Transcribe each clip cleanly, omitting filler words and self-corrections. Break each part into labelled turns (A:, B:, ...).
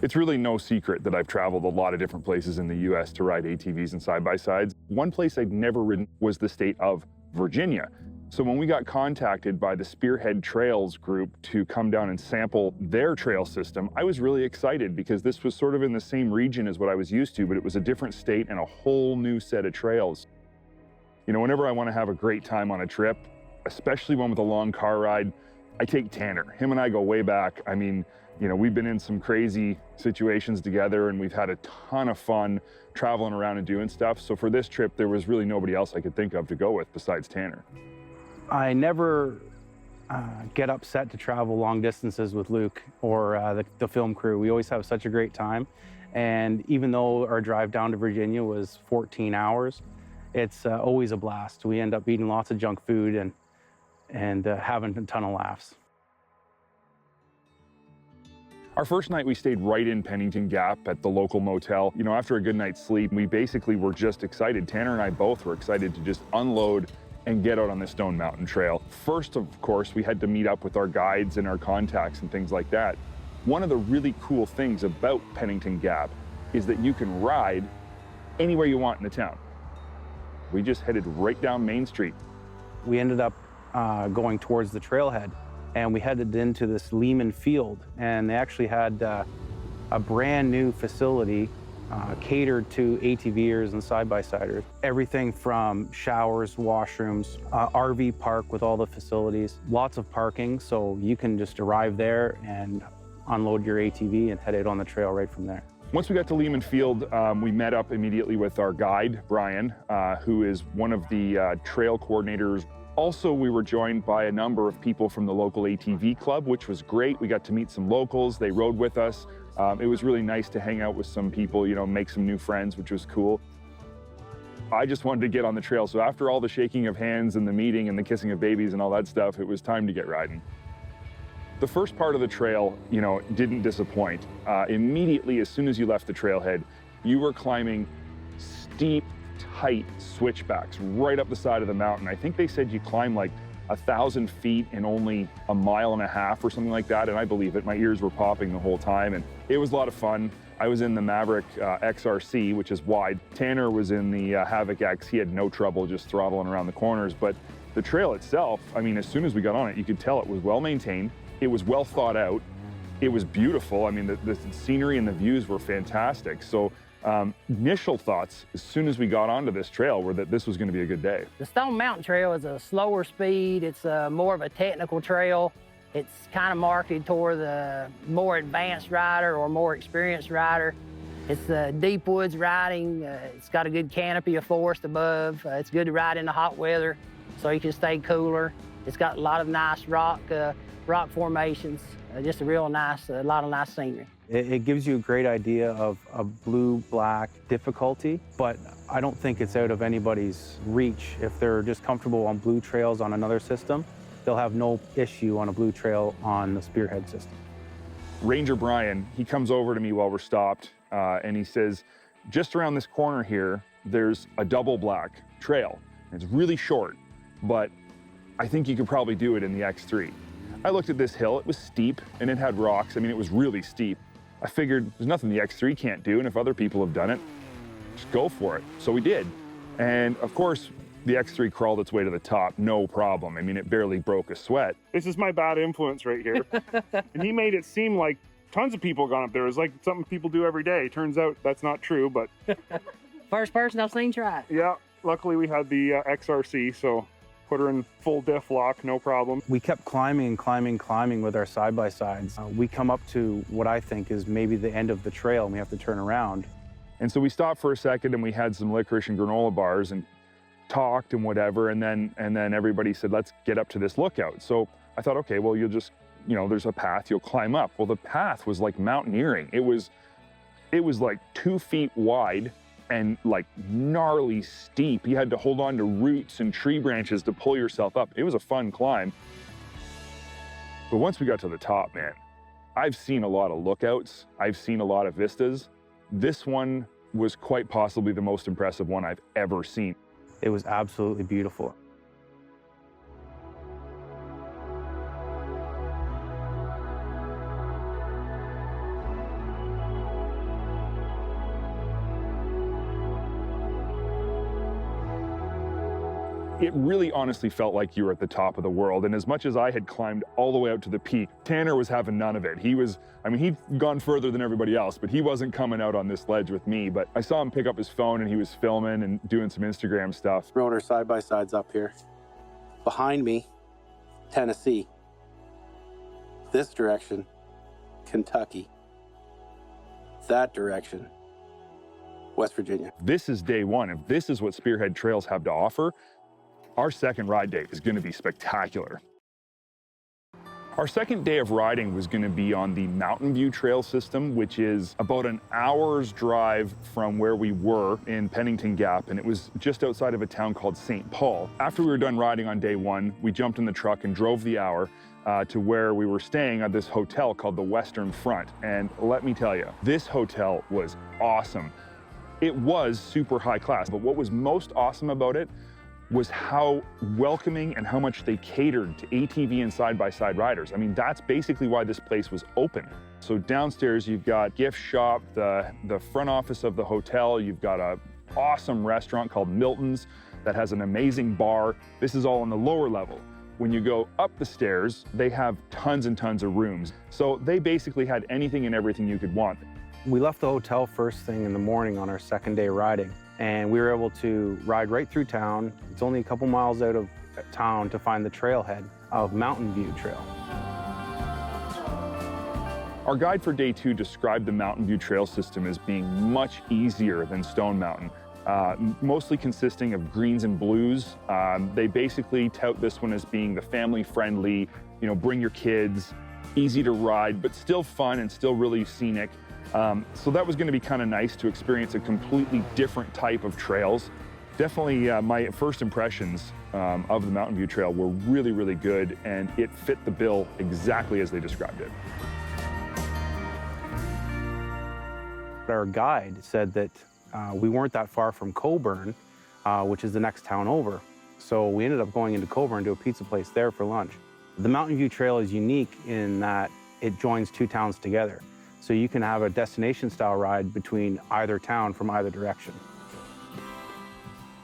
A: It's really no secret that I've traveled a lot of different places in the US to ride ATVs and side-by-sides. One place I'd never ridden was the state of Virginia. So when we got contacted by the Spearhead Trails group to come down and sample their trail system, I was really excited because this was sort of in the same region as what I was used to, but it was a different state and a whole new set of trails. You know, whenever I want to have a great time on a trip, especially one with a long car ride, I take Tanner. Him and I go way back. I mean, you know, we've been in some crazy situations together and we've had a ton of fun traveling around and doing stuff. So for this trip, there was really nobody else I could think of to go with besides Tanner.
B: I never get upset to travel long distances with Luke or the film crew. We always have such a great time. And even though our drive down to Virginia was 14 hours, it's always a blast. We end up eating lots of junk food and having a ton of laughs.
A: Our first night, we stayed right in Pennington Gap at the local motel. You know, after a good night's sleep, we basically were just excited. Tanner and I both were excited to just unload and get out on the Stone Mountain Trail. First, of course, we had to meet up with our guides and our contacts and things like that. One of the really cool things about Pennington Gap is that you can ride anywhere you want in the town. We just headed right down Main Street.
B: We ended up going towards the trailhead, and we headed into this Lehman field, and they actually had a brand new facility catered to ATVers and side-by-siders. Everything from showers, washrooms, RV park with all the facilities, lots of parking, so you can just arrive there and unload your ATV and head out on the trail right from there.
A: Once we got to Lehman Field, we met up immediately with our guide, Brian, who is one of the trail coordinators. Also, we were joined by a number of people from the local ATV club, which was great. We got to meet some locals. They rode with us. It was really nice to hang out with some people, you know, make some new friends, which was cool. I just wanted to get on the trail. So after all the shaking of hands and the meeting and the kissing of babies and all that stuff, it was time to get riding. The first part of the trail, you know, didn't disappoint. Immediately, as soon as you left the trailhead, you were climbing steep, tight switchbacks right up the side of the mountain. I think they said you climb like 1,000 feet in only a mile and a half or something like that, and I believe it. My ears were popping the whole time, and it was a lot of fun. I was in the Maverick XRC, which is wide. Tanner was in the Havoc X. He had no trouble just throttling around the corners, but the trail itself, I mean, as soon as we got on it, you could tell it was well maintained. It was well thought out. It was beautiful. I mean, the scenery and the views were fantastic. So initial thoughts, as soon as we got onto this trail, were that this was going to be a good day.
C: The Stone Mountain Trail is a slower speed. It's more of a technical trail. It's kind of marketed toward the more advanced rider or more experienced rider. It's deep woods riding. It's got a good canopy of forest above. It's good to ride in the hot weather so you can stay cooler. It's got a lot of nice rock formations. Just a real nice, a lot of nice scenery.
B: It gives you a great idea of a blue-black difficulty, but I don't think it's out of anybody's reach. If they're just comfortable on blue trails on another system, they'll have no issue on a blue trail on the Spearhead system.
A: Ranger Brian, he comes over to me while we're stopped, and he says, just around this corner here, there's a double black trail. It's really short, but I think you could probably do it in the X3. I looked at this hill. It was steep, and it had rocks. I mean, it was really steep. I figured there's nothing the X3 can't do, and if other people have done it, just go for it. So we did. And of course, the X3 crawled its way to the top, no problem. I mean, it barely broke a sweat.
D: This is my bad influence right here. And he made it seem like tons of people gone up there. It was like something people do every day. Turns out that's not true, but...
C: First person I've seen try it.
D: Yeah, luckily we had the XRC, so put her in full diff lock, no problem.
B: We kept climbing and climbing, climbing with our side-by-sides. We come up to what I think is maybe the end of the trail, and we have to turn around.
A: And so we stopped for a second, and we had some licorice and granola bars and talked and whatever, and then everybody said, let's get up to this lookout. So I thought, okay, well, you'll just, you know, there's a path, you'll climb up. Well, the path was like mountaineering. It was like 2 feet wide and like gnarly steep. You had to hold on to roots and tree branches to pull yourself up. It was a fun climb. But once we got to the top, man, I've seen a lot of lookouts. I've seen a lot of vistas. This one was quite possibly the most impressive one I've ever seen.
B: It was absolutely beautiful.
A: It really honestly felt like you were at the top of the world. And as much as I had climbed all the way out to the peak, Tanner was having none of it. He'd gone further than everybody else, but he wasn't coming out on this ledge with me. But I saw him pick up his phone and he was filming and doing some Instagram stuff.
B: Rode our side-by-sides up here. Behind me, Tennessee. This direction, Kentucky. That direction, West Virginia.
A: This is day one. If this is what Spearhead Trails have to offer, our second ride day is going to be spectacular. Our second day of riding was going to be on the Mountain View Trail system, which is about an hour's drive from where we were in Pennington Gap, and it was just outside of a town called St. Paul. After we were done riding on day one, we jumped in the truck and drove the hour to where we were staying at this hotel called the Western Front. And let me tell you, this hotel was awesome. It was super high class, but what was most awesome about it was how welcoming and how much they catered to ATV and side-by-side riders. I mean, that's basically why this place was open. So downstairs, you've got gift shop, the front office of the hotel, you've got an awesome restaurant called Milton's that has an amazing bar. This is all on the lower level. When you go up the stairs, they have tons and tons of rooms. So they basically had anything and everything you could want.
B: We left the hotel first thing in the morning on our second day riding, and we were able to ride right through town. It's only a couple miles out of town to find the trailhead of Mountain View Trail.
A: Our guide for day two described the Mountain View Trail system as being much easier than Stone Mountain, mostly consisting of greens and blues. They basically tout this one as being the family-friendly, bring your kids, easy to ride, but still fun and still really scenic. So that was going to be kind of nice to experience a completely different type of trails. Definitely my first impressions of the Mountain View Trail were really, really good, and it fit the bill exactly as they described it.
B: Our guide said that we weren't that far from Colburn, which is the next town over. So we ended up going into Colburn to a pizza place there for lunch. The Mountain View Trail is unique in that it joins two towns together. So you can have a destination-style ride between either town from either direction.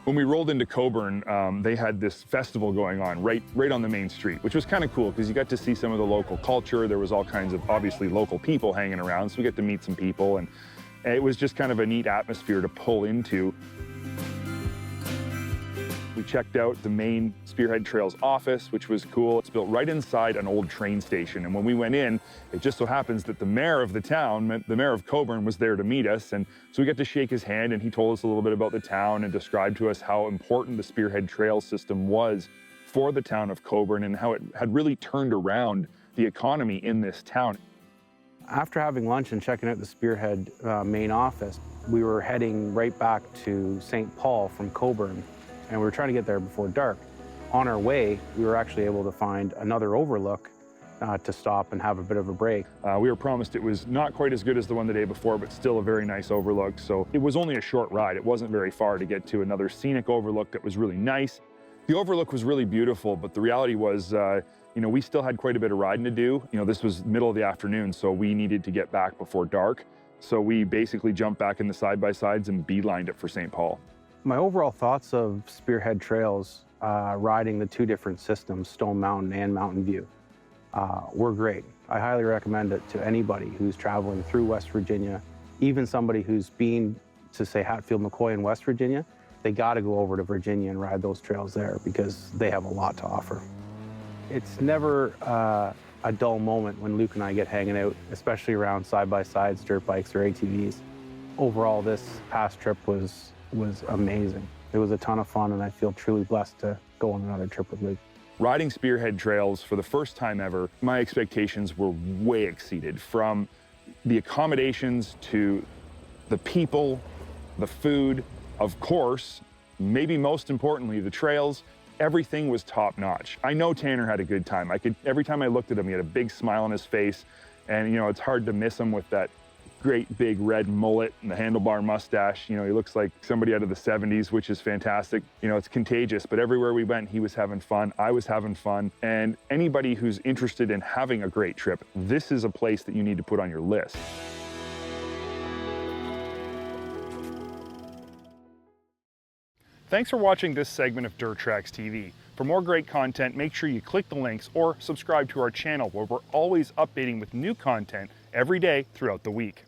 A: When we rolled into Colburn, they had this festival going on right on the main street, which was kind of cool because you got to see some of the local culture. There was all kinds of, obviously, local people hanging around, so we got to meet some people, and it was just kind of a neat atmosphere to pull into. We checked out the main Spearhead Trails office, which was cool. It's built right inside an old train station. And when we went in, it just so happens that the mayor of the town, the mayor of Colburn, was there to meet us. And so we got to shake his hand, and he told us a little bit about the town and described to us how important the Spearhead Trail system was for the town of Colburn and how it had really turned around the economy in this town.
B: After having lunch and checking out the Spearhead main office, we were heading right back to St. Paul from Colburn, and we were trying to get there before dark. On our way, we were actually able to find another overlook to stop and have a bit of a break.
A: We were promised it was not quite as good as the one the day before, but still a very nice overlook. So it was only a short ride. It wasn't very far to get to another scenic overlook that was really nice. The overlook was really beautiful, but the reality was, we still had quite a bit of riding to do. This was middle of the afternoon, so we needed to get back before dark. So we basically jumped back in the side-by-sides and beelined it for St. Paul.
B: My overall thoughts of Spearhead Trails, riding the two different systems, Stone Mountain and Mountain View, were great. I highly recommend it to anybody who's traveling through West Virginia, even somebody who's been to, say, Hatfield, McCoy in West Virginia. They got to go over to Virginia and ride those trails there because they have a lot to offer. It's never a dull moment when Luke and I get hanging out, especially around side-by-sides, dirt bikes, or ATVs. Overall, this past trip was amazing. It was a ton of fun, and I feel truly blessed to go on another trip with Luke.
A: Riding Spearhead Trails for the first time ever, my expectations were way exceeded, from the accommodations to the people, the food, of course, maybe most importantly, the trails. Everything was top notch. I know Tanner had a good time. Every time I looked at him, he had a big smile on his face, and it's hard to miss him with that great big red mullet and the handlebar mustache. He looks like somebody out of the 70s, which is fantastic. It's contagious, but everywhere we went, he was having fun. I was having fun. And anybody who's interested in having a great trip, this is a place that you need to put on your list. Thanks for watching this segment of Dirt Trax TV. For more great content, make sure you click the links or subscribe to our channel where we're always updating with new content every day throughout the week.